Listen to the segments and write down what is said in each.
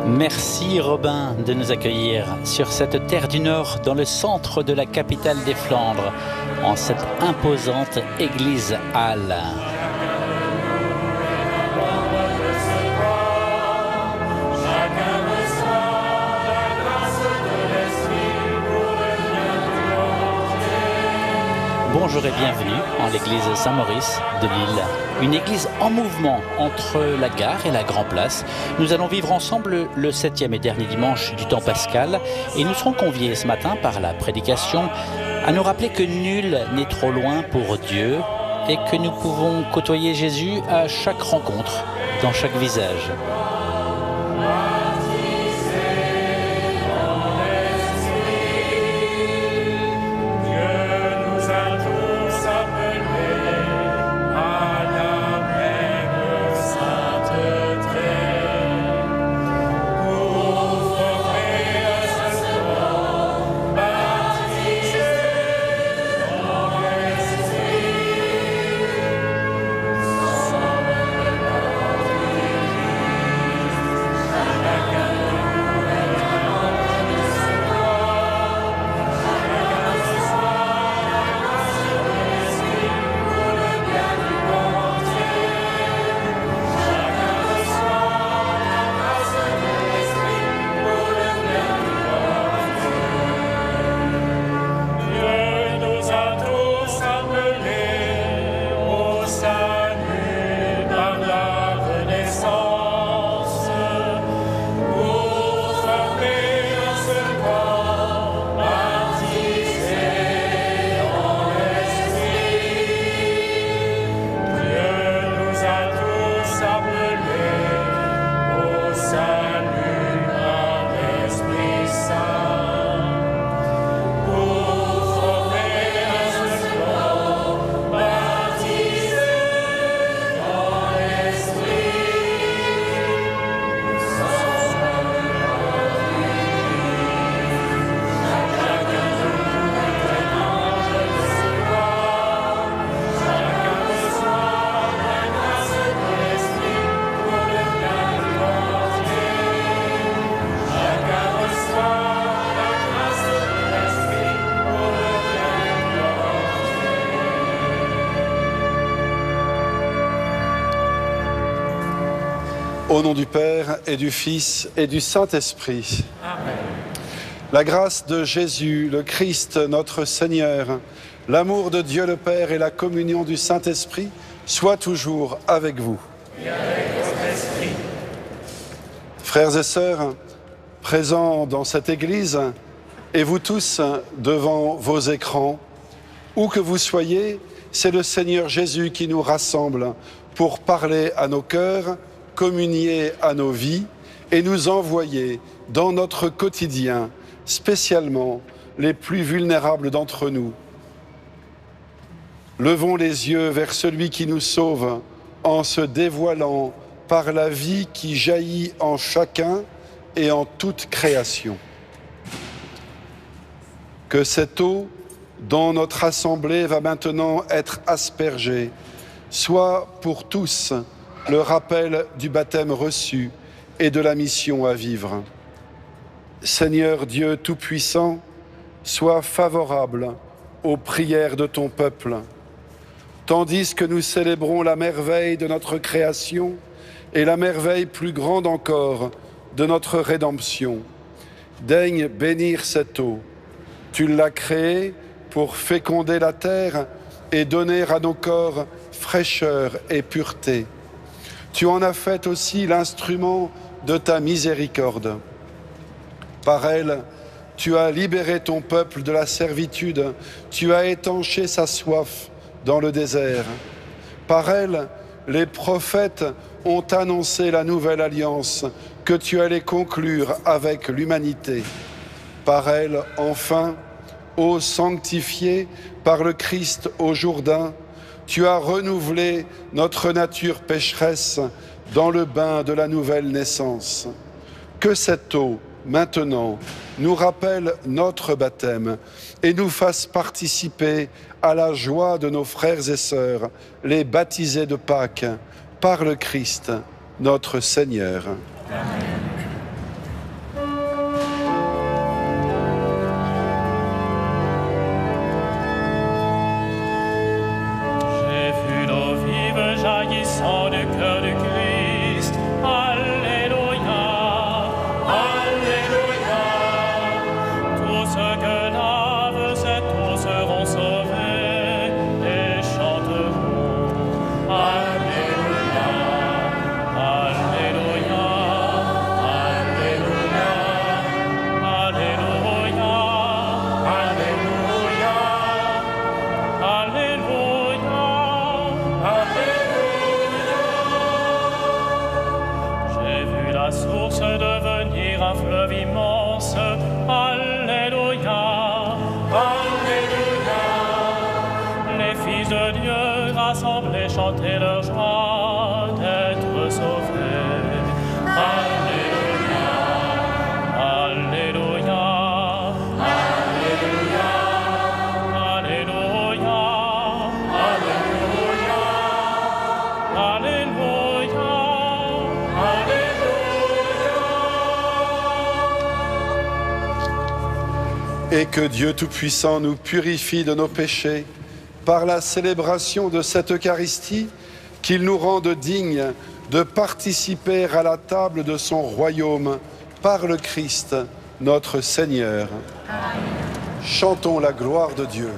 Merci Robin de nous accueillir sur cette terre du Nord, dans le centre de la capitale des Flandres, en cette imposante église halle. Bonjour et bienvenue en l'église Saint-Maurice de Lille. Une église en mouvement entre la gare et la Grand Place. Nous allons vivre ensemble le 7e et dernier dimanche du temps pascal et nous serons conviés ce matin par la prédication à nous rappeler que nul n'est trop loin pour Dieu et que nous pouvons côtoyer Jésus à chaque rencontre, dans chaque visage. Au nom du Père et du Fils et du Saint-Esprit. Amen. La grâce de Jésus, le Christ, notre Seigneur, l'amour de Dieu le Père et la communion du Saint-Esprit soient toujours avec vous. Et avec votre esprit. Frères et sœurs, présents dans cette église, et vous tous devant vos écrans, où que vous soyez, c'est le Seigneur Jésus qui nous rassemble pour parler à nos cœurs, communier à nos vies et nous envoyer dans notre quotidien, spécialement les plus vulnérables d'entre nous. Levons les yeux vers celui qui nous sauve en se dévoilant par la vie qui jaillit en chacun et en toute création. Que cette eau dont notre assemblée va maintenant être aspergée soit pour tous le rappel du baptême reçu et de la mission à vivre. Seigneur Dieu Tout-Puissant, sois favorable aux prières de ton peuple. Tandis que nous célébrons la merveille de notre création et la merveille plus grande encore de notre rédemption, daigne bénir cette eau. Tu l'as créée pour féconder la terre et donner à nos corps fraîcheur et pureté. Tu en as fait aussi l'instrument de ta miséricorde. Par elle, tu as libéré ton peuple de la servitude, tu as étanché sa soif dans le désert. Par elle, les prophètes ont annoncé la nouvelle alliance que tu allais conclure avec l'humanité. Par elle, enfin, ô sanctifié par le Christ au Jourdain, tu as renouvelé notre nature pécheresse dans le bain de la nouvelle naissance. Que cette eau, maintenant, nous rappelle notre baptême et nous fasse participer à la joie de nos frères et sœurs, les baptisés de Pâques, par le Christ, notre Seigneur. Amen. source devenir un fleuve immense. Alléluia, Alléluia. Les fils de Dieu rassemblés chantaient leur joie d'être sauvés. Alléluia, Alléluia, Alléluia, Alléluia, Alléluia, Alléluia, Alléluia. Et que Dieu Tout-Puissant nous purifie de nos péchés par la célébration de cette Eucharistie, qu'il nous rende dignes de participer à la table de son royaume par le Christ, notre Seigneur. Amen. Chantons la gloire de Dieu.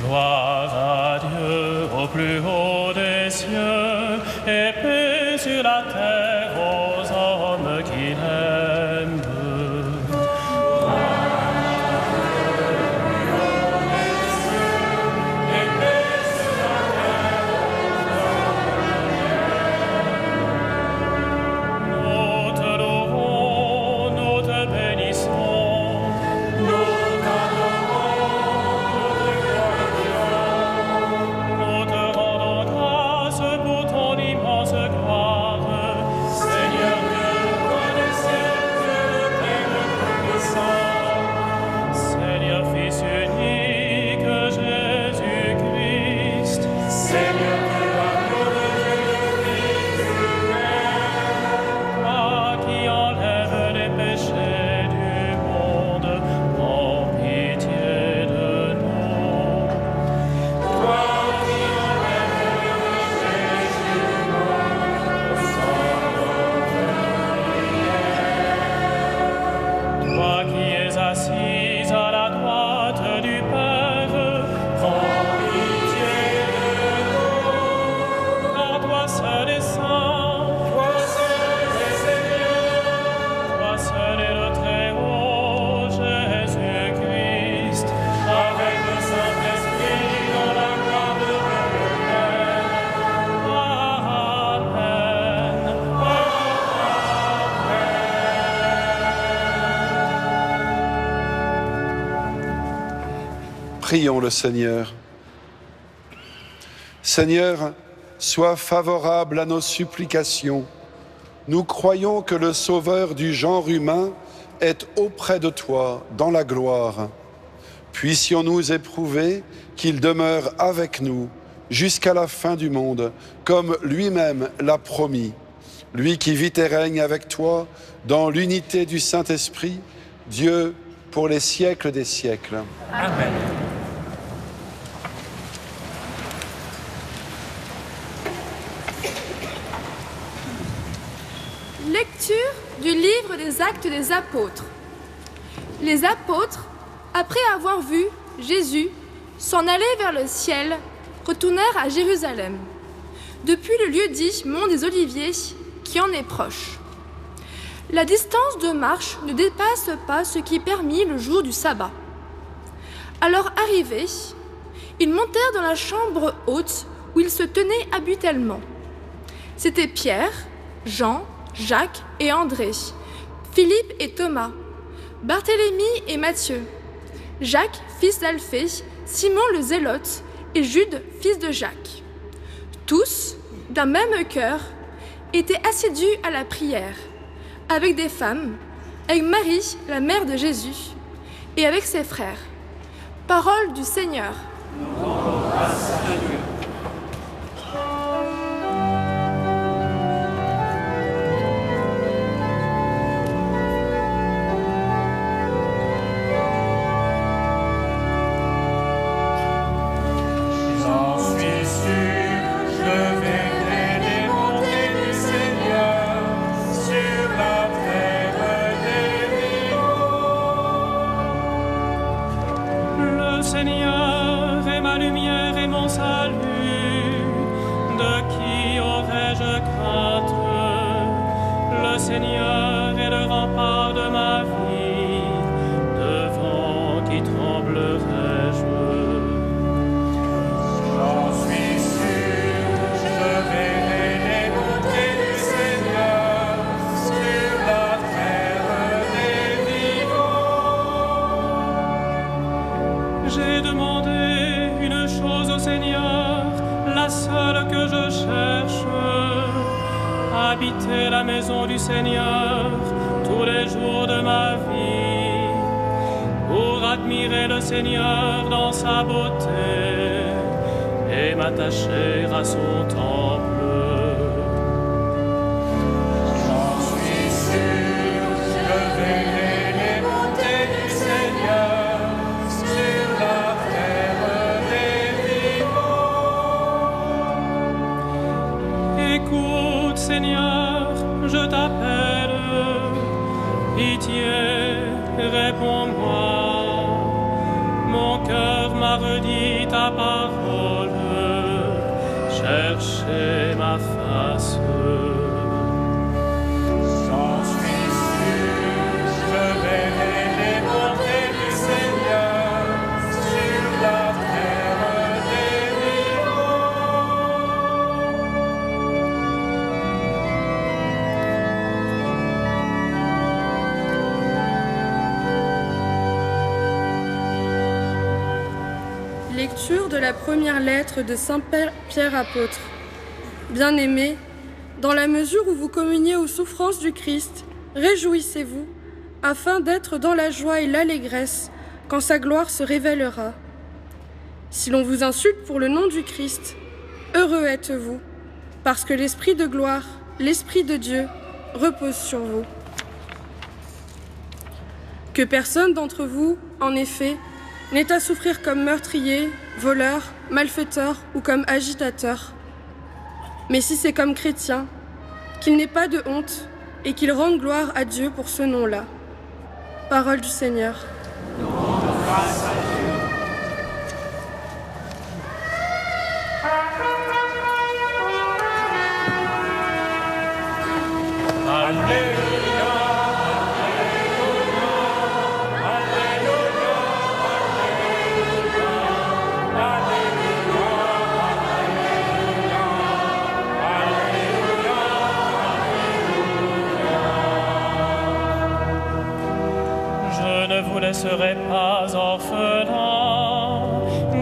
Gloire à Dieu au plus haut des cieux, et paix sur la terre aux hommes qui l'aiment. Prions le Seigneur. Seigneur, sois favorable à nos supplications. Nous croyons que le Sauveur du genre humain est auprès de toi dans la gloire. Puissions-nous éprouver qu'il demeure avec nous jusqu'à la fin du monde, comme lui-même l'a promis. Lui qui vit et règne avec toi dans l'unité du Saint-Esprit, Dieu pour les siècles des siècles. Amen. Lecture du livre des Actes des Apôtres. Les apôtres, après avoir vu Jésus s'en aller vers le ciel, retournèrent à Jérusalem, depuis le lieu dit Mont des Oliviers, qui en est proche. La distance de marche ne dépasse pas ce qui est permis le jour du sabbat. Alors arrivés, ils montèrent dans la chambre haute où ils se tenaient habituellement. C'étaient Pierre, Jean, Jacques et André, Philippe et Thomas, Barthélemy et Matthieu, Jacques, fils d'Alphée, Simon le Zélote et Jude, fils de Jacques. Tous, d'un même cœur, étaient assidus à la prière, avec des femmes, avec Marie, la mère de Jésus, et avec ses frères. Parole du Seigneur. Nous rendons grâce à Dieu. Seigneur est ma lumière et mon salut, de qui aurais-je crainte? Le Seigneur est le rempart de ma vie, devant qui tremblerais-je? J'en suis sûr, habiter la maison du Seigneur tous les jours de ma vie, pour admirer le Seigneur dans sa beauté et m'attacher à son temple. J'en suis sûr, je verrai les bontés du Seigneur sur la terre des vivants. Écoute, Seigneur, je t'appelle, pitié, réponds-moi. Mon cœur m'a redit ta parole, cherchez ma face. J'en suis sûr, je verrai les bontés du Seigneur sur la terre des Lecture de la première lettre de Saint Pierre apôtre. Bien-aimés, dans la mesure où vous communiez aux souffrances du Christ, réjouissez-vous, afin d'être dans la joie et l'allégresse quand sa gloire se révélera. Si l'on vous insulte pour le nom du Christ, heureux êtes-vous, parce que l'Esprit de gloire, l'Esprit de Dieu, repose sur vous. Que personne d'entre vous, en effet, n'est à souffrir comme meurtrier, voleur, malfaiteur ou comme agitateur. Mais si c'est comme chrétien, qu'il n'ait pas de honte et qu'il rende gloire à Dieu pour ce nom-là. Parole du Seigneur. Grâce à Dieu. Alléluia. Je ne serai pas orphelin,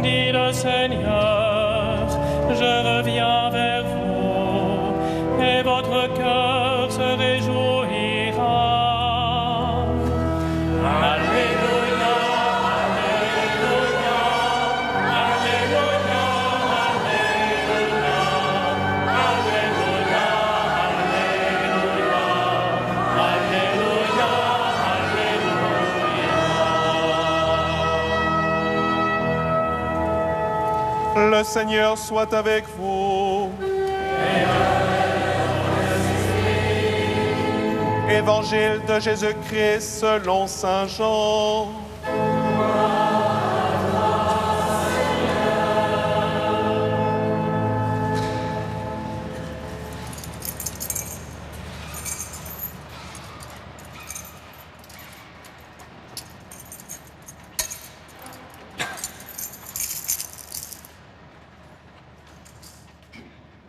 dit le Seigneur, je reviens vers vous, et votre cœur se réjouira. Alléluia, Alléluia, Alléluia, Alléluia, Alléluia, Alléluia. Le Seigneur soit avec vous. Évangile de Jésus-Christ selon saint Jean.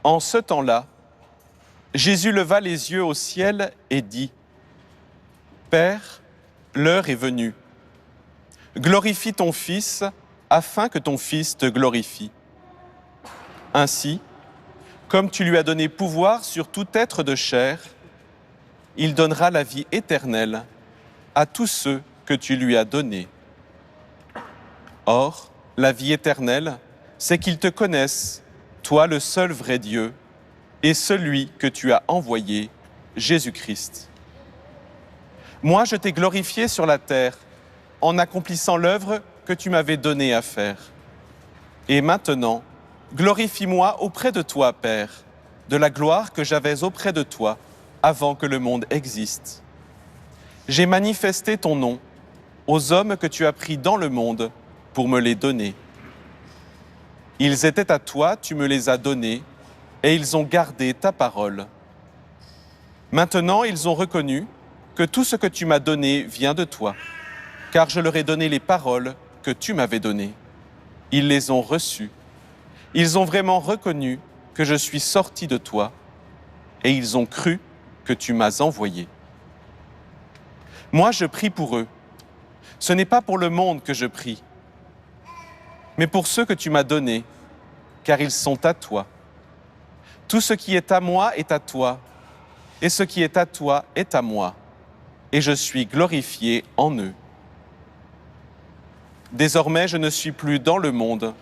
En ce temps-là, Jésus leva les yeux au ciel et dit : Père, l'heure est venue. Glorifie ton Fils, afin que ton Fils te glorifie. Ainsi, comme tu lui as donné pouvoir sur tout être de chair, il donnera la vie éternelle à tous ceux que tu lui as donnés. Or, la vie éternelle, c'est qu'ils te connaissent, toi le seul vrai Dieu, et celui que tu as envoyé, Jésus-Christ. Moi, je t'ai glorifié sur la terre, en accomplissant l'œuvre que tu m'avais donnée à faire. Et maintenant, glorifie-moi auprès de toi, Père, de la gloire que j'avais auprès de toi avant que le monde existe. J'ai manifesté ton nom aux hommes que tu as pris dans le monde pour me les donner. Ils étaient à toi, tu me les as donnés, et ils ont gardé ta parole. Maintenant, ils ont reconnu que tout ce que tu m'as donné vient de toi, car je leur ai donné les paroles que tu m'avais données. Ils les ont reçues. Ils ont vraiment reconnu que je suis sorti de toi, et ils ont cru que tu m'as envoyé. Moi, je prie pour eux. Ce n'est pas pour le monde que je prie, mais pour ceux que tu m'as donnés, car ils sont à toi. Tout ce qui est à moi est à toi, et ce qui est à toi est à moi, et je suis glorifié en eux. Désormais, je ne suis plus dans le monde,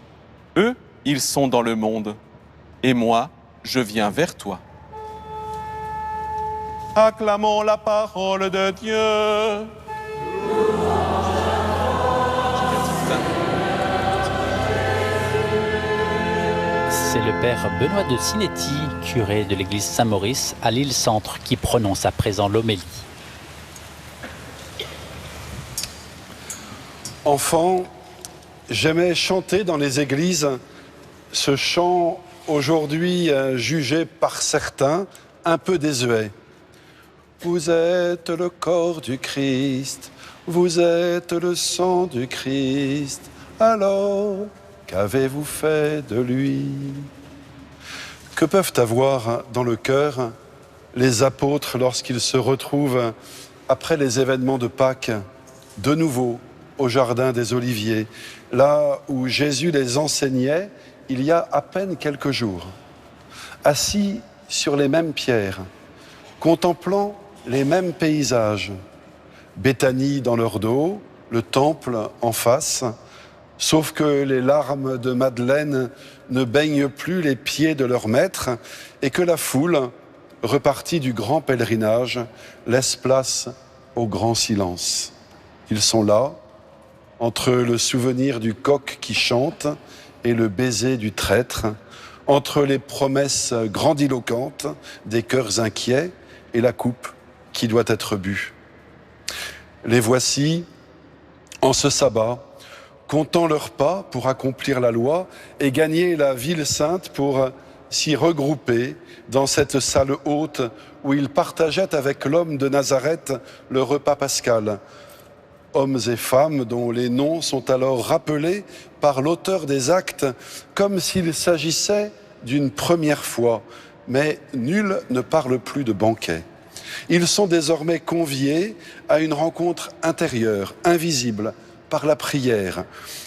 eux, ils sont dans le monde, et moi, je viens vers toi. Acclamons la parole de Dieu. C'est le père Benoît de Sinetti, curé de l'église Saint-Maurice à Lille-Centre, qui prononce à présent l'homélie. Enfant, j'aimais chanter dans les églises ce chant aujourd'hui jugé par certains un peu désuet. Vous êtes le corps du Christ, vous êtes le sang du Christ, alors qu'avez-vous fait de lui? Que peuvent avoir dans le cœur les apôtres lorsqu'ils se retrouvent après les événements de Pâques, de nouveau au jardin des Oliviers, là où Jésus les enseignait il y a à peine quelques jours, assis sur les mêmes pierres, contemplant les mêmes paysages, Béthanie dans leur dos, le temple en face, sauf que les larmes de Madeleine ne baignent plus les pieds de leur maître et que la foule, repartie du grand pèlerinage, laisse place au grand silence. Ils sont là, entre le souvenir du coq qui chante et le baiser du traître, entre les promesses grandiloquentes des cœurs inquiets et la coupe qui doit être bue. Les voici, en ce sabbat, comptant leurs pas pour accomplir la loi et gagner la ville sainte pour s'y regrouper dans cette salle haute où ils partageaient avec l'homme de Nazareth le repas pascal. Hommes et femmes dont les noms sont alors rappelés par l'auteur des actes comme s'il s'agissait d'une première fois, mais nul ne parle plus de banquet. Ils sont désormais conviés à une rencontre intérieure, invisible, par la prière.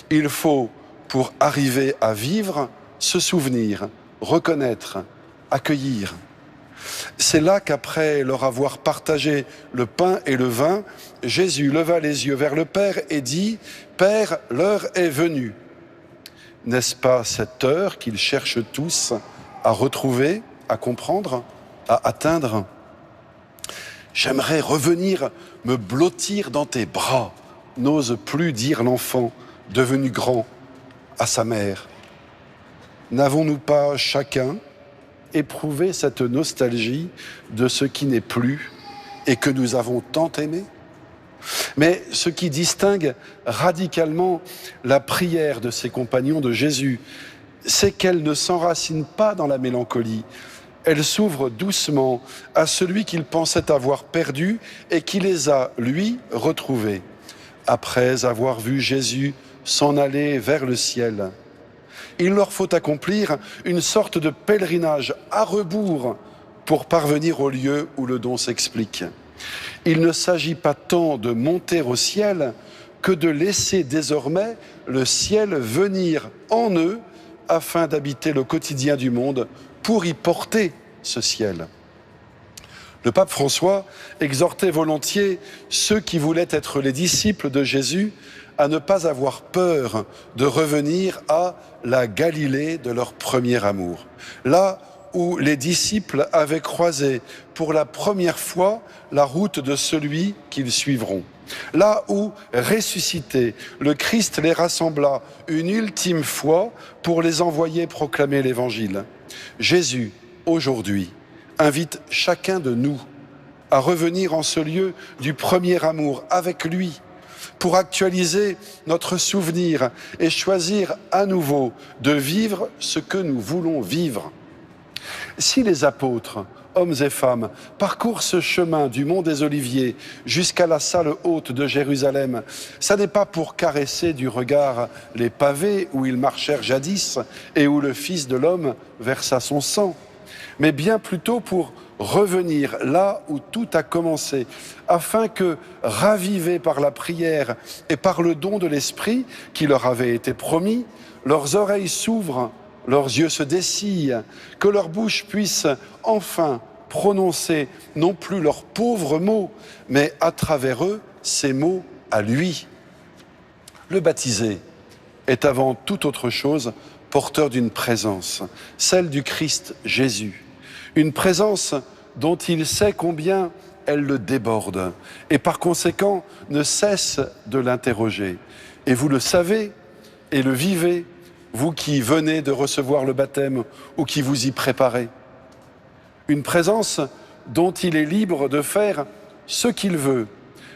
Il faut, pour arriver à vivre, se souvenir, reconnaître, accueillir. C'est là qu'après leur avoir partagé le pain et le vin, Jésus leva les yeux vers le Père et dit « Père, l'heure est venue ». N'est-ce pas cette heure qu'ils cherchent tous à retrouver, à comprendre, à atteindre ? J'aimerais revenir me blottir dans tes bras, n'ose plus dire l'enfant, devenu grand, à sa mère. N'avons-nous pas chacun éprouvé cette nostalgie de ce qui n'est plus et que nous avons tant aimé ? Mais ce qui distingue radicalement la prière de ces compagnons de Jésus, c'est qu'elle ne s'enracine pas dans la mélancolie. Elle s'ouvre doucement à celui qu'ils pensaient avoir perdu et qui les a, lui, retrouvés, après avoir vu Jésus s'en aller vers le ciel. Il leur faut accomplir une sorte de pèlerinage à rebours pour parvenir au lieu où le don s'explique. Il ne s'agit pas tant de monter au ciel que de laisser désormais le ciel venir en eux afin d'habiter le quotidien du monde pour y porter ce ciel. Le pape François exhortait volontiers ceux qui voulaient être les disciples de Jésus à ne pas avoir peur de revenir à la Galilée de leur premier amour. Là où les disciples avaient croisé pour la première fois la route de celui qu'ils suivront. Là où, ressuscité, le Christ les rassembla une ultime fois pour les envoyer proclamer l'Évangile. Jésus, aujourd'hui, invite chacun de nous à revenir en ce lieu du premier amour avec lui, pour actualiser notre souvenir et choisir à nouveau de vivre ce que nous voulons vivre. Si les apôtres, hommes et femmes, parcourent ce chemin du mont des Oliviers jusqu'à la salle haute de Jérusalem, ça n'est pas pour caresser du regard les pavés où ils marchèrent jadis et où le Fils de l'homme versa son sang, mais bien plutôt pour revenir là où tout a commencé, afin que, ravivés par la prière et par le don de l'Esprit qui leur avait été promis, leurs oreilles s'ouvrent, leurs yeux se dessillent, que leur bouche puisse enfin prononcer non plus leurs pauvres mots, mais à travers eux, ces mots à lui. Le baptisé est avant toute autre chose porteur d'une présence, celle du Christ Jésus. Une présence dont il sait combien elle le déborde et par conséquent ne cesse de l'interroger. Et vous le savez et le vivez, vous qui venez de recevoir le baptême ou qui vous y préparez. Une présence dont il est libre de faire ce qu'il veut.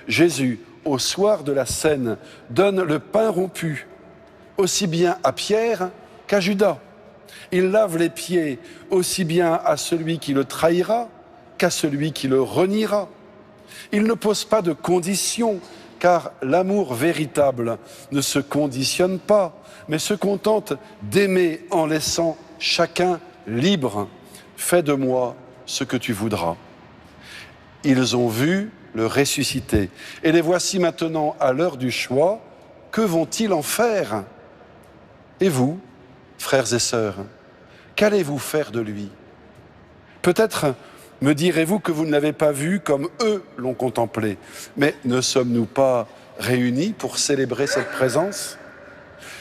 Jésus, au soir de la Cène, donne le pain rompu, aussi bien à Pierre qu'à Judas. Il lave les pieds aussi bien à celui qui le trahira qu'à celui qui le reniera. Il ne pose pas de conditions, car l'amour véritable ne se conditionne pas, mais se contente d'aimer en laissant chacun libre. Fais de moi ce que tu voudras. Ils ont vu le ressuscité, et les voici maintenant à l'heure du choix. Que vont-ils en faire? Et vous, frères et sœurs, qu'allez-vous faire de lui? Peut-être me direz-vous que vous ne l'avez pas vu comme eux l'ont contemplé. Mais ne sommes-nous pas réunis pour célébrer cette présence?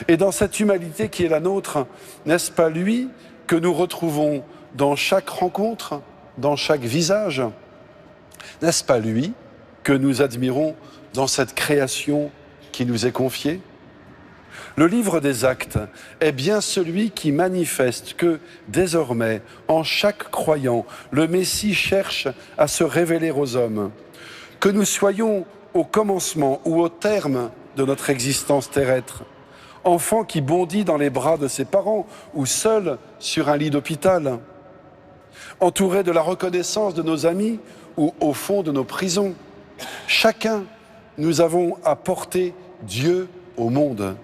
Et dans cette humanité qui est la nôtre, n'est-ce pas lui que nous retrouvons dans chaque rencontre, dans chaque visage? N'est-ce pas lui que nous admirons dans cette création qui nous est confiée? Le livre des Actes est bien celui qui manifeste que, désormais, en chaque croyant, le Messie cherche à se révéler aux hommes. Que nous soyons au commencement ou au terme de notre existence terrestre, enfant qui bondit dans les bras de ses parents ou seul sur un lit d'hôpital, entouré de la reconnaissance de nos amis ou au fond de nos prisons, chacun, nous avons apporté Dieu au monde.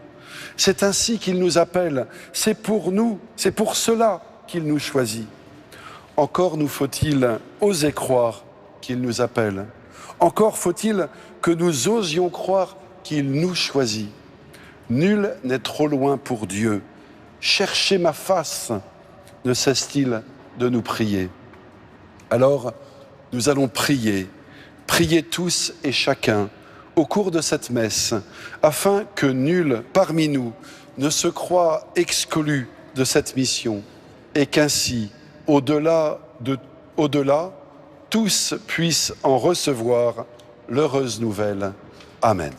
C'est ainsi qu'il nous appelle, c'est pour nous, c'est pour cela qu'il nous choisit. Encore nous faut-il oser croire qu'il nous appelle. Encore faut-il que nous osions croire qu'il nous choisit. Nul n'est trop loin pour Dieu. Cherchez ma face, ne cesse-t-il de nous prier. Alors, nous allons prier tous et chacun, au cours de cette messe, afin que nul parmi nous ne se croie exclu de cette mission et qu'ainsi, au-delà, tous puissent en recevoir l'heureuse nouvelle. Amen.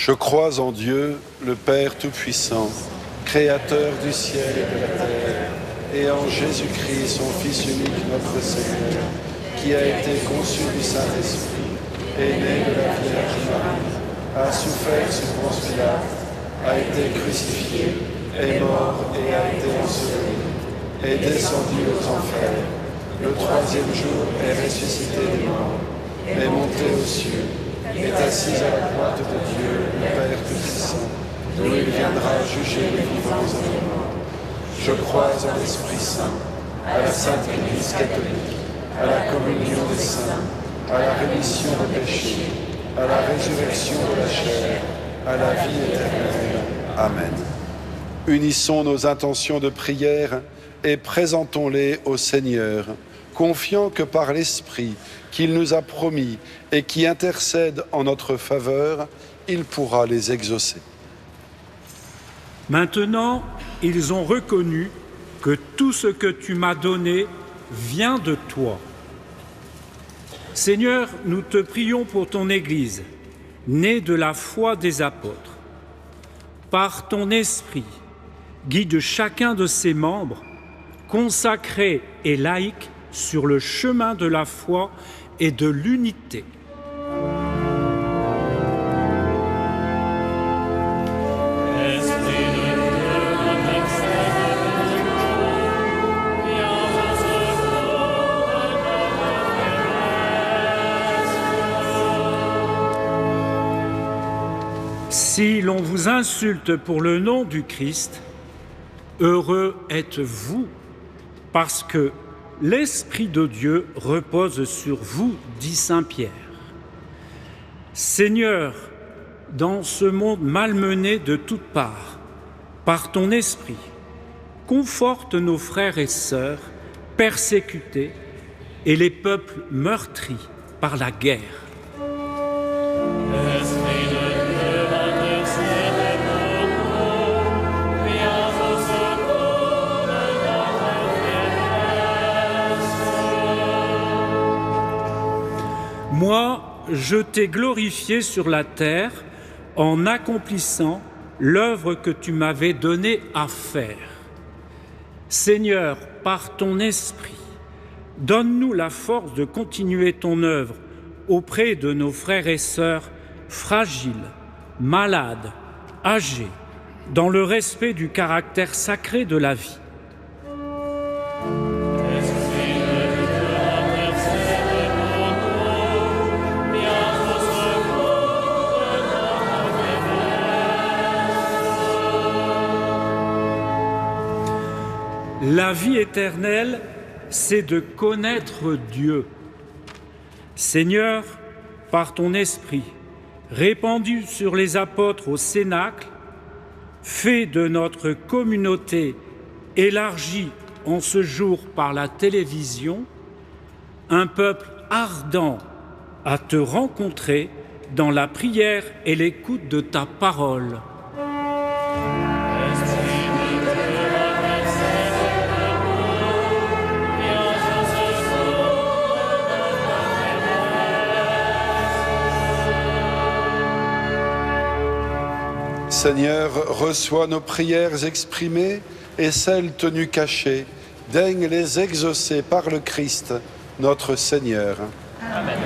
Je crois en Dieu, le Père Tout-Puissant, Créateur du ciel et de la terre, et en Jésus-Christ, son Fils unique, notre Seigneur, qui a été conçu du Saint-Esprit, est né de la Vierge Marie, a souffert sous Ponce Pilate, a été crucifié, est mort et a été enseveli, est descendu aux enfers. Le troisième jour est ressuscité des morts, est monté aux cieux, est assis à la droite de Dieu, le Père Tout-Puissant, d'où il viendra juger les vivants et les morts. Je crois en l'Esprit Saint, à la Sainte Église catholique, à la communion des saints, à la rémission des péchés, à la résurrection de la chair, à la vie éternelle. Amen. Unissons nos intentions de prière et présentons-les au Seigneur, confiant que par l'Esprit qu'il nous a promis et qui intercède en notre faveur, il pourra les exaucer. Maintenant, ils ont reconnu que tout ce que tu m'as donné vient de toi. Seigneur, nous te prions pour ton Église, née de la foi des apôtres. Par ton esprit, guide chacun de ses membres, consacrés et laïcs, sur le chemin de la foi et de l'unité. Si l'on vous insulte pour le nom du Christ, heureux êtes-vous, parce que l'Esprit de Dieu repose sur vous, dit saint Pierre. Seigneur, dans ce monde malmené de toutes parts, par ton Esprit, conforte nos frères et sœurs persécutés et les peuples meurtris par la guerre. Moi, je t'ai glorifié sur la terre en accomplissant l'œuvre que tu m'avais donnée à faire. Seigneur, par ton Esprit, donne-nous la force de continuer ton œuvre auprès de nos frères et sœurs fragiles, malades, âgés, dans le respect du caractère sacré de la vie. La vie éternelle, c'est de connaître Dieu. Seigneur, par ton Esprit, répandu sur les apôtres au Cénacle, fais de notre communauté élargie en ce jour par la télévision, un peuple ardent à te rencontrer dans la prière et l'écoute de ta parole. Seigneur, reçois nos prières exprimées et celles tenues cachées. Daigne les exaucer par le Christ, notre Seigneur. Amen.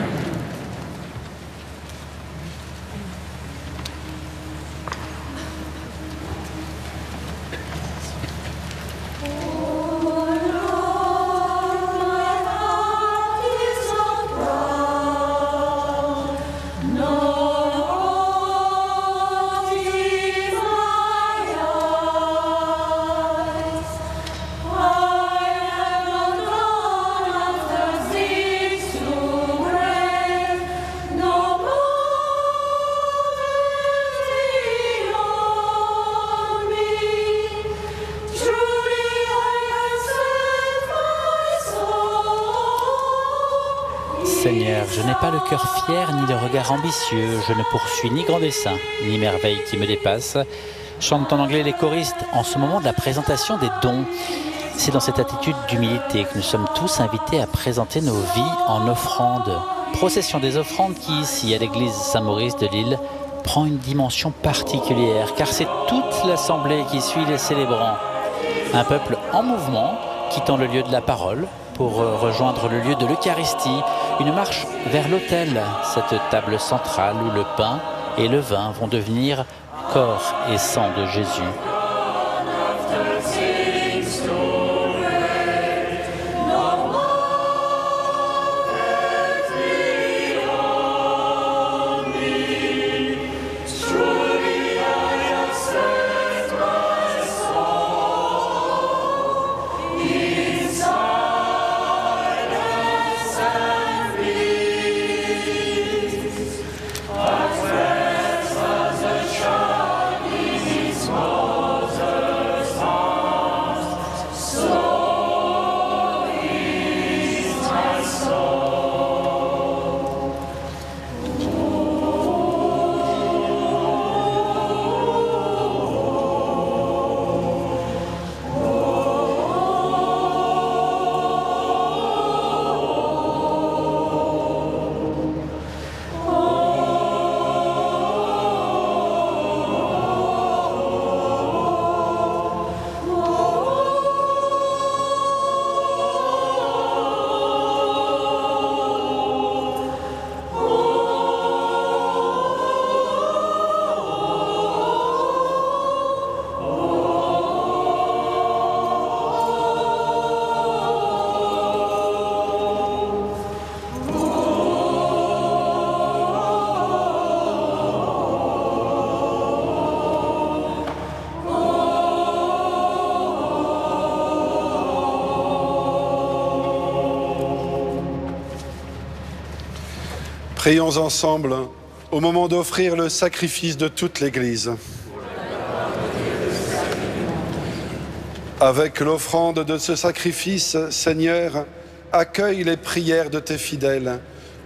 Seigneur, je n'ai pas le cœur fier ni le regard ambitieux, je ne poursuis ni grand dessein, ni merveille qui me dépasse. Chantent en anglais les choristes en ce moment de la présentation des dons. C'est dans cette attitude d'humilité que nous sommes tous invités à présenter nos vies en offrande. Procession des offrandes qui, ici, à l'église Saint-Maurice de Lille, prend une dimension particulière, car c'est toute l'assemblée qui suit les célébrants. Un peuple en mouvement, quittant le lieu de la parole, pour rejoindre le lieu de l'Eucharistie, une marche vers l'autel, cette table centrale où le pain et le vin vont devenir corps et sang de Jésus. As red as a shining star. Prions ensemble au moment d'offrir le sacrifice de toute l'Église. Avec l'offrande de ce sacrifice, Seigneur, accueille les prières de tes fidèles.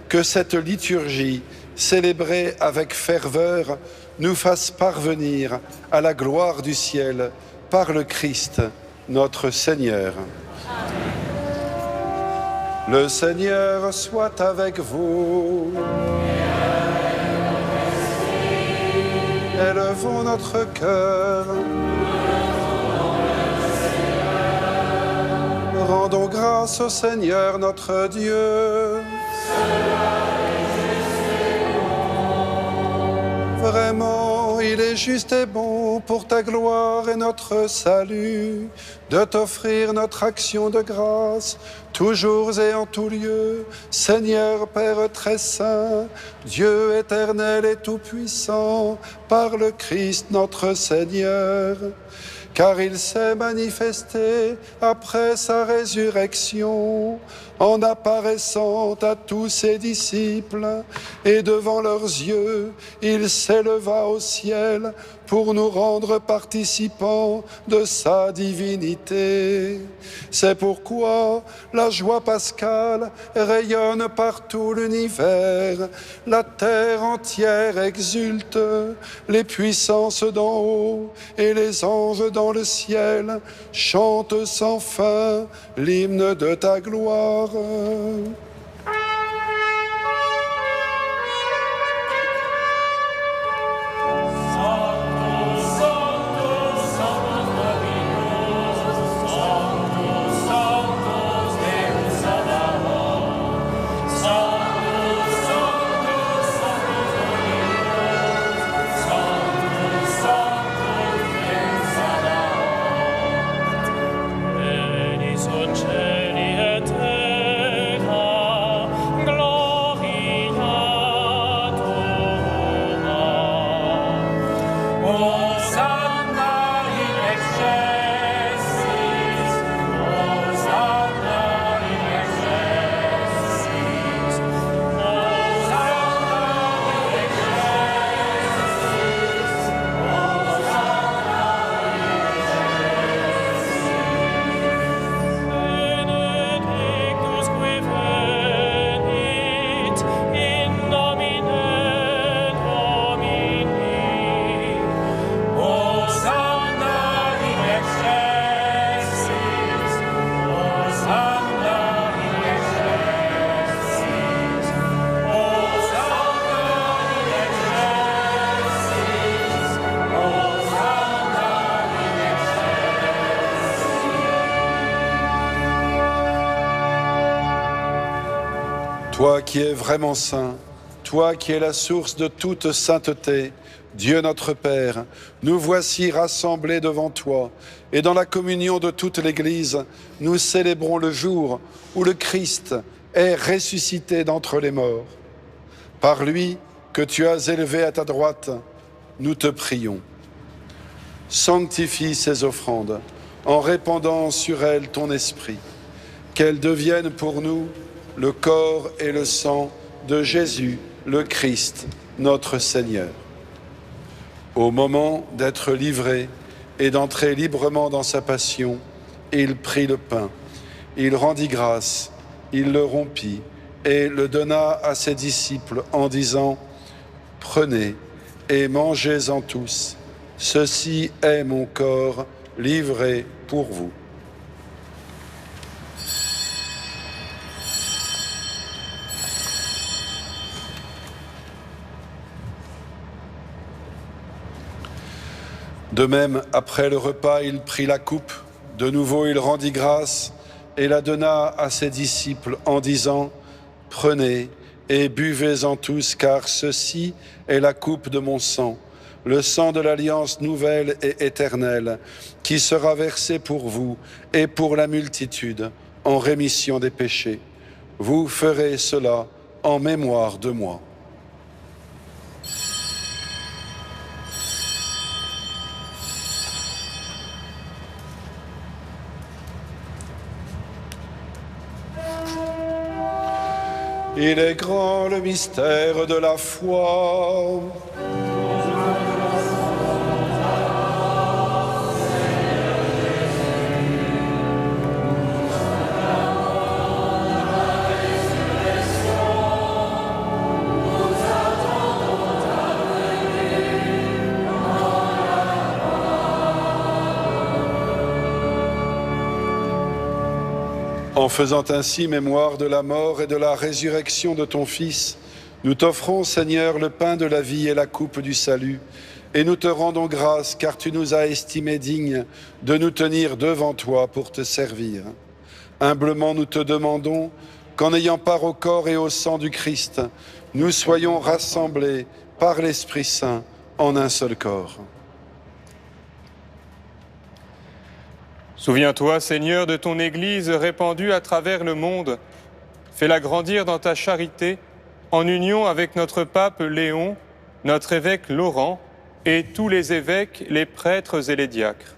Que cette liturgie, célébrée avec ferveur, nous fasse parvenir à la gloire du ciel par le Christ, notre Seigneur. Le Seigneur soit avec vous. Élevons notre cœur. Rendons grâce au Seigneur notre Dieu. Vraiment, il est juste et bon pour ta gloire et notre salut de t'offrir notre action de grâce, toujours et en tout lieu, Seigneur Père très saint, Dieu éternel et tout-puissant, par le Christ notre Seigneur. Car il s'est manifesté après sa résurrection, en apparaissant à tous ses disciples, et devant leurs yeux, il s'éleva au ciel pour nous rendre participants de sa divinité. C'est pourquoi la joie pascale rayonne par tout l'univers, la terre entière exulte, les puissances d'en haut et les anges dans le ciel chantent sans fin l'hymne de ta gloire. Toi qui es vraiment saint, toi qui es la source de toute sainteté, Dieu notre Père, nous voici rassemblés devant toi, et dans la communion de toute l'Église, nous célébrons le jour où le Christ est ressuscité d'entre les morts. Par lui, que tu as élevé à ta droite, nous te prions. Sanctifie ces offrandes, en répandant sur elles ton esprit, qu'elles deviennent pour nous le corps et le sang de Jésus, le Christ, notre Seigneur. Au moment d'être livré et d'entrer librement dans sa passion, il prit le pain, il rendit grâce, il le rompit et le donna à ses disciples en disant « Prenez et mangez-en tous, ceci est mon corps livré pour vous. » De même, après le repas, il prit la coupe. De nouveau, il rendit grâce et la donna à ses disciples en disant « Prenez et buvez-en tous, car ceci est la coupe de mon sang, le sang de l'alliance nouvelle et éternelle, qui sera versé pour vous et pour la multitude en rémission des péchés. Vous ferez cela en mémoire de moi. » Il est grand le mystère de la foi. En faisant ainsi mémoire de la mort et de la résurrection de ton Fils, nous t'offrons, Seigneur, le pain de la vie et la coupe du salut, et nous te rendons grâce car tu nous as estimés dignes de nous tenir devant toi pour te servir. Humblement nous te demandons qu'en ayant part au corps et au sang du Christ, nous soyons rassemblés par l'Esprit Saint en un seul corps. Souviens-toi, Seigneur, de ton Église répandue à travers le monde. Fais-la grandir dans ta charité, en union avec notre pape Léon, notre évêque Laurent et tous les évêques, les prêtres et les diacres.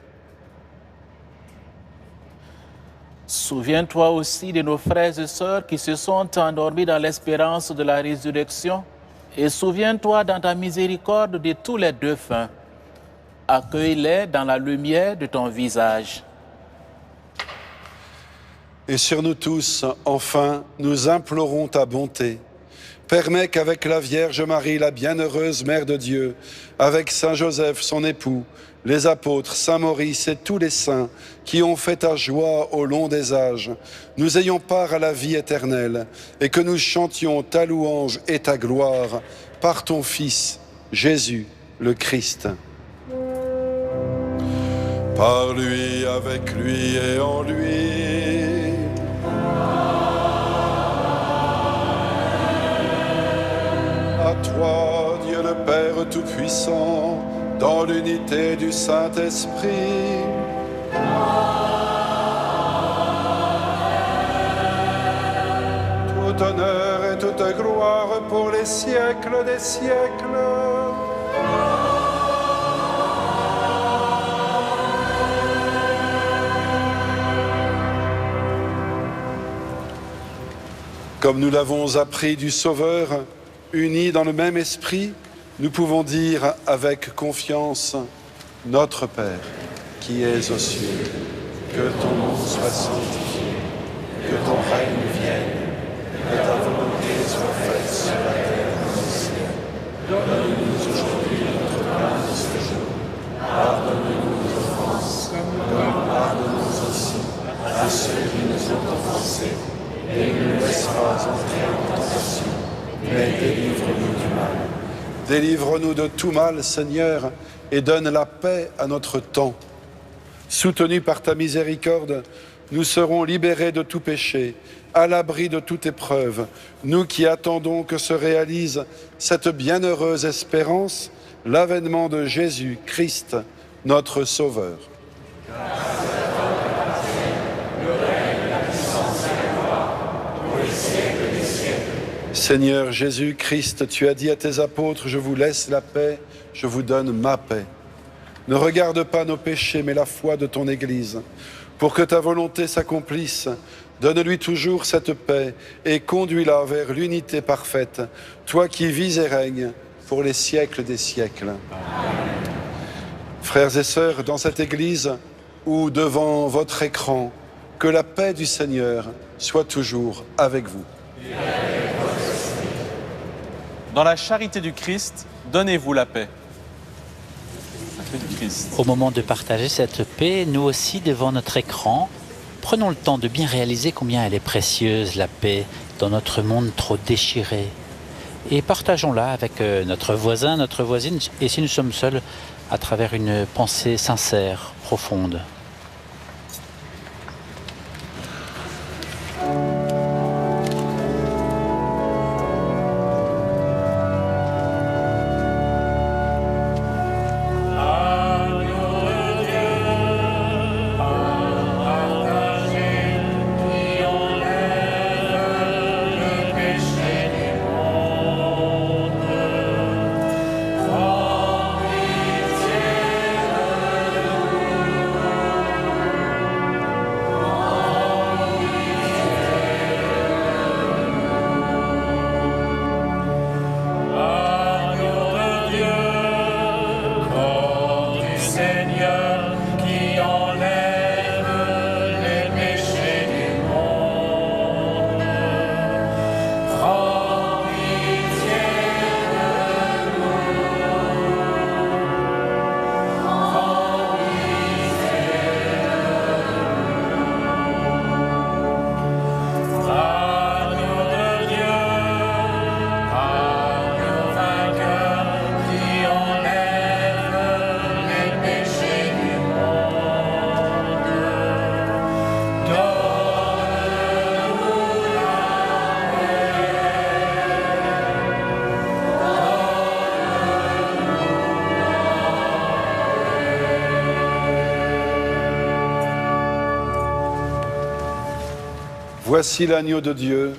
Souviens-toi aussi de nos frères et sœurs qui se sont endormis dans l'espérance de la résurrection, et souviens-toi dans ta miséricorde de tous les défunts. Accueille-les dans la lumière de ton visage. Et sur nous tous, enfin, nous implorons ta bonté. Permets qu'avec la Vierge Marie, la bienheureuse Mère de Dieu, avec Saint Joseph, son époux, les apôtres, Saint Maurice et tous les saints qui ont fait ta joie au long des âges, nous ayons part à la vie éternelle et que nous chantions ta louange et ta gloire par ton Fils, Jésus, le Christ. Par lui, avec lui et en lui. À toi, Dieu le Père Tout-Puissant, dans l'unité du Saint-Esprit. Tout honneur et toute gloire pour les siècles des siècles. Comme nous l'avons appris du Sauveur, unis dans le même esprit, nous pouvons dire avec confiance, Notre Père, qui es aux cieux, que ton nom soit sanctifié, que ton règne vienne, que ta volonté soit faite sur la terre comme au ciel. Donne-nous aujourd'hui notre pain de ce jour. Pardonne-nous nos offenses, comme pardonnons aussi à ceux qui nous ont offensés. Et ne nous laisse pas entrer en tentation, mais délivre-nous du mal. Délivre-nous de tout mal, Seigneur, et donne la paix à notre temps. Soutenus par ta miséricorde, nous serons libérés de tout péché, à l'abri de toute épreuve, nous qui attendons que se réalise cette bienheureuse espérance, l'avènement de Jésus Christ, notre Sauveur. Seigneur Jésus-Christ, tu as dit à tes apôtres, je vous laisse la paix, je vous donne ma paix. Ne regarde pas nos péchés, mais la foi de ton Église. Pour que ta volonté s'accomplisse, donne-lui toujours cette paix et conduis-la vers l'unité parfaite, toi qui vis et règnes pour les siècles des siècles. Frères et sœurs, dans cette Église ou devant votre écran, que la paix du Seigneur soit toujours avec vous. Dans la charité du Christ, donnez-vous la paix. Du Christ. Au moment de partager cette paix, nous aussi, devant notre écran, prenons le temps de bien réaliser combien elle est précieuse, la paix, dans notre monde trop déchiré. Et partageons-la avec notre voisin, notre voisine, et si nous sommes seuls, à travers une pensée sincère, profonde. Voici l'agneau de Dieu,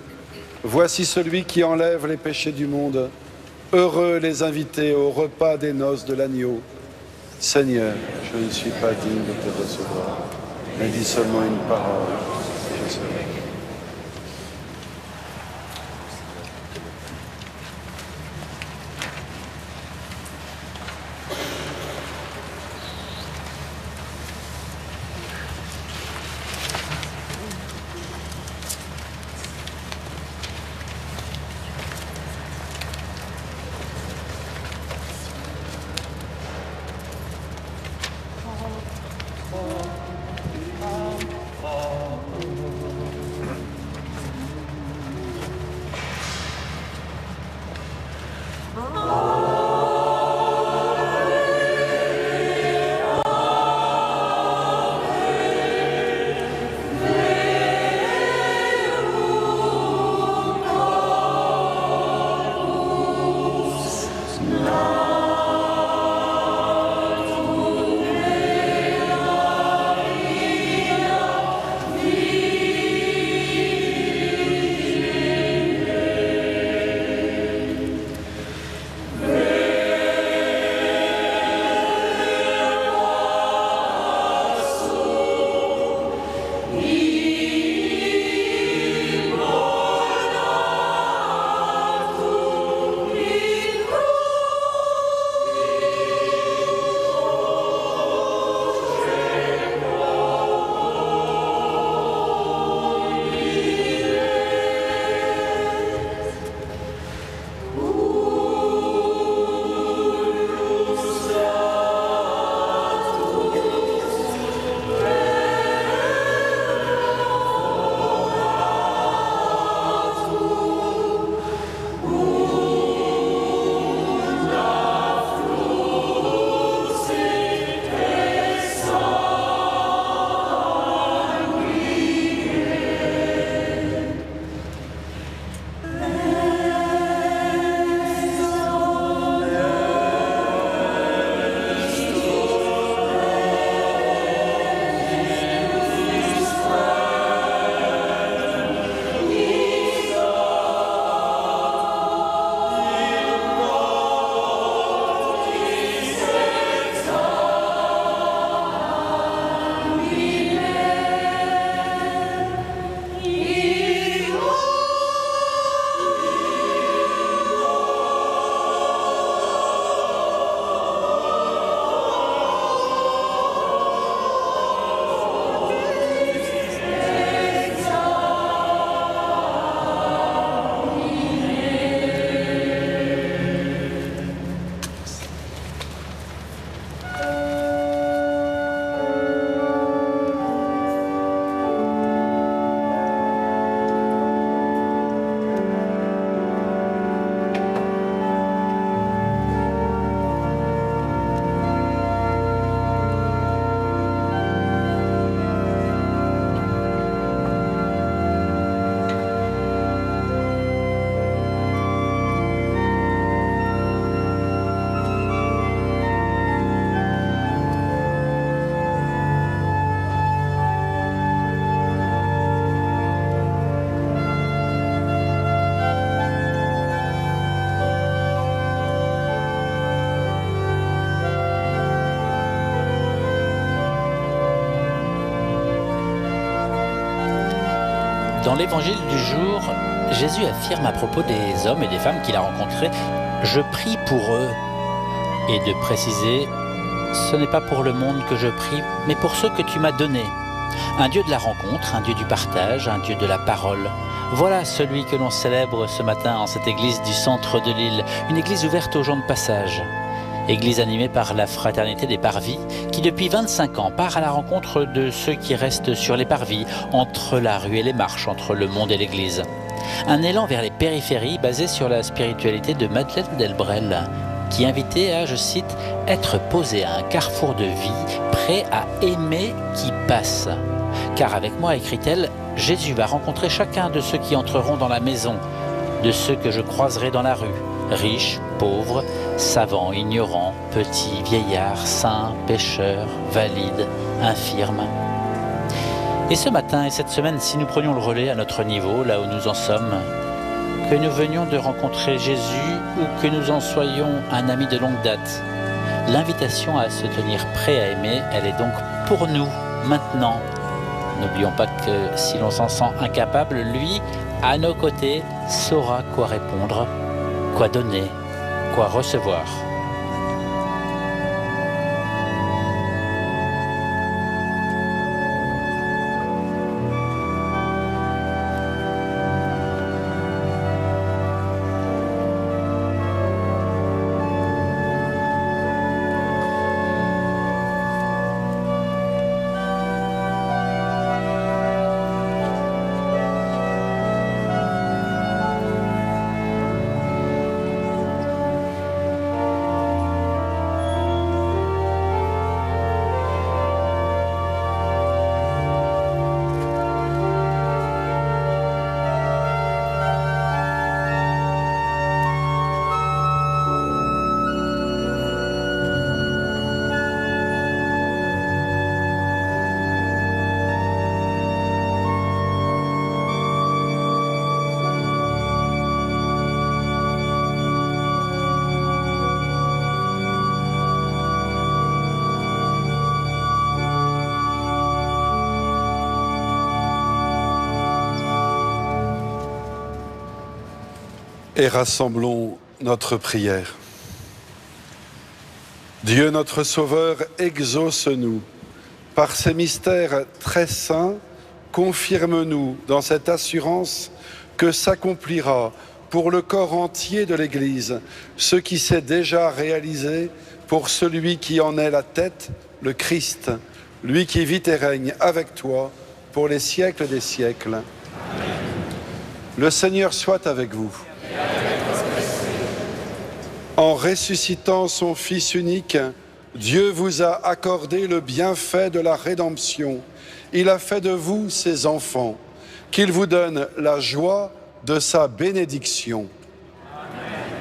voici celui qui enlève les péchés du monde. Heureux les invités au repas des noces de l'agneau. Seigneur, je ne suis pas digne de te recevoir, mais dis seulement une parole, et je serai. Dans l'évangile du jour, Jésus affirme à propos des hommes et des femmes qu'il a rencontrés « Je prie pour eux » et de préciser « Ce n'est pas pour le monde que je prie, mais pour ceux que tu m'as donnés ». Un Dieu de la rencontre, un Dieu du partage, un Dieu de la parole. Voilà celui que l'on célèbre ce matin en cette église du centre de l'île, une église ouverte aux gens de passage. Église animée par la fraternité des parvis, qui depuis 25 ans part à la rencontre de ceux qui restent sur les parvis, entre la rue et les marches, entre le monde et l'église. Un élan vers les périphéries basé sur la spiritualité de Madeleine Delbrel, qui invitait à, je cite, « être posé à un carrefour de vie, prêt à aimer qui passe ». Car avec moi, écrit-elle, Jésus va rencontrer chacun de ceux qui entreront dans la maison, de ceux que je croiserai dans la rue, riches, pauvres, savants, ignorants, petits, vieillards, saints, pécheurs, valides, infirmes. Et ce matin et cette semaine, si nous prenions le relais à notre niveau, là où nous en sommes, que nous venions de rencontrer Jésus ou que nous en soyons un ami de longue date, l'invitation à se tenir prêt à aimer, elle est donc pour nous, maintenant. N'oublions pas que si l'on s'en sent incapable, lui, à nos côtés, saura quoi répondre, quoi donner, quoi recevoir. Et rassemblons notre prière. Dieu notre Sauveur, exauce-nous. Par ces mystères très saints, confirme-nous dans cette assurance que s'accomplira pour le corps entier de l'Église ce qui s'est déjà réalisé pour celui qui en est la tête, le Christ, lui qui vit et règne avec toi pour les siècles des siècles. Amen. Le Seigneur soit avec vous. En ressuscitant son Fils unique, Dieu vous a accordé le bienfait de la rédemption. Il a fait de vous ses enfants. Qu'il vous donne la joie de sa bénédiction. Amen.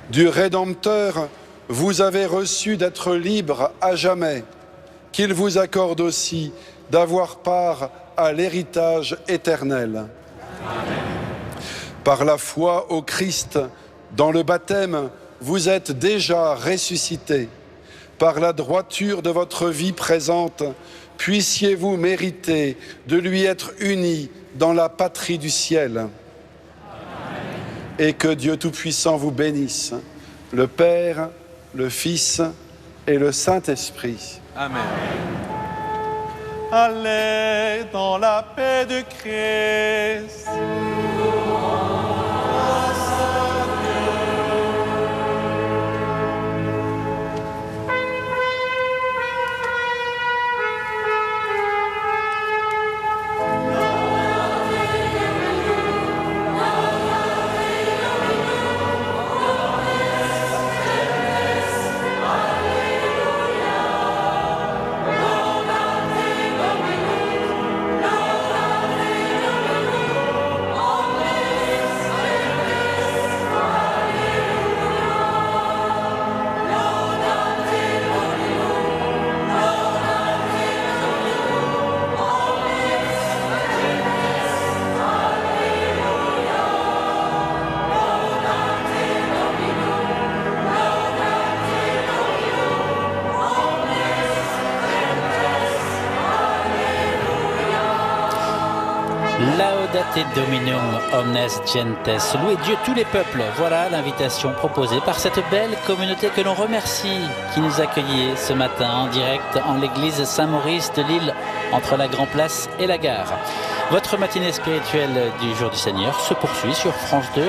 Du Rédempteur, vous avez reçu d'être libre à jamais. Qu'il vous accorde aussi d'avoir part à l'héritage éternel. Amen. Par la foi au Christ, dans le baptême, vous êtes déjà ressuscités. Par la droiture de votre vie présente, puissiez-vous mériter de lui être unis dans la patrie du ciel. Amen. Et que Dieu Tout-Puissant vous bénisse, le Père, le Fils et le Saint-Esprit. Amen. Allez dans la paix de Christ. Laudate Dominum omnes gentes, louez Dieu tous les peuples. Voilà l'invitation proposée par cette belle communauté que l'on remercie, qui nous accueillait ce matin en direct en l'église Saint-Maurice de Lille, entre la Grand Place et la gare. Votre matinée spirituelle du Jour du Seigneur se poursuit sur France 2.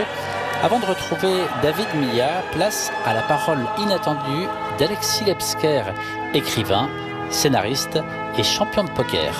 Avant de retrouver David Millat, place à la parole inattendue d'Alexis Lebsker, écrivain, scénariste et champion de poker.